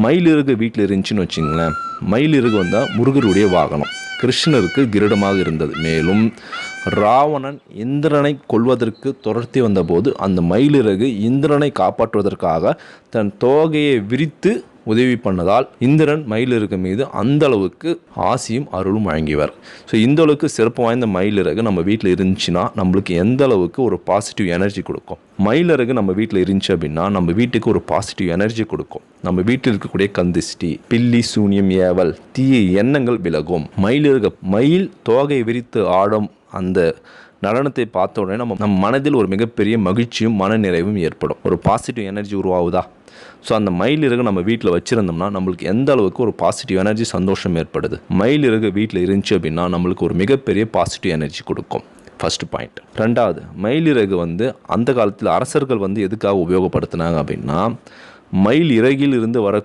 மயிலிறகு வீட்டில் இருந்துச்சுன்னு வச்சுங்களேன். மயிலிறகு வந்தால் முருகருடைய வாகனம், கிருஷ்ணருக்கு கிரீடமாக இருந்தது. மேலும் ராவணன் இந்திரனை கொல்வதற்கு துரத்தி வந்தபோது அந்த மயிலிறகு இந்திரனை காப்பாற்றுவதற்காக தன் தோகையை விரித்து உதவி பண்ணதால் இந்திரன் மயிலிறகு மீது அந்த அளவுக்கு ஆசியும் அருளும் வழங்கியவர். ஸோ இந்த அளவுக்கு சிறப்பு வாய்ந்த மயிலிறகு நம்ம வீட்டில் இருந்துச்சுன்னா நம்மளுக்கு எந்த அளவுக்கு ஒரு பாசிட்டிவ் எனர்ஜி கொடுக்கும். மயிலிறகு நம்ம வீட்டில் இருந்துச்சு அப்படின்னா நம்ம வீட்டுக்கு ஒரு பாசிட்டிவ் எனர்ஜி கொடுக்கும். நம்ம வீட்டில் இருக்கக்கூடிய கந்திஷ்டி, பில்லி, சூனியம், ஏவல், தீய எண்ணங்கள் விலகும். மயில் தோகை விரித்து ஆடும் அந்த நடனத்தை பார்த்த உடனே நம்ம மனதில் ஒரு மிகப்பெரிய மகிழ்ச்சியும் மனநிறைவும் ஏற்படும். ஒரு பாசிட்டிவ் எனர்ஜி உருவாகுதா? ஸோ அந்த மயிலிறகு நம்ம வீட்டில் வச்சுருந்தோம்னா நம்மளுக்கு எந்த அளவுக்கு ஒரு பாசிட்டிவ் எனர்ஜி, சந்தோஷம் ஏற்படுது. மயிலிறகு வீட்டில் இருந்துச்சு அப்படின்னா நம்மளுக்கு ஒரு மிகப்பெரிய பாசிட்டிவ் எனர்ஜி கொடுக்கும். First point. ரெண்டாவது, மயிலிறகு அந்த காலத்தில் அரசர்கள் எதுக்காக உபயோகப்படுத்தினாங்க அப்படின்னா, மயில் இறகில் இருந்து வர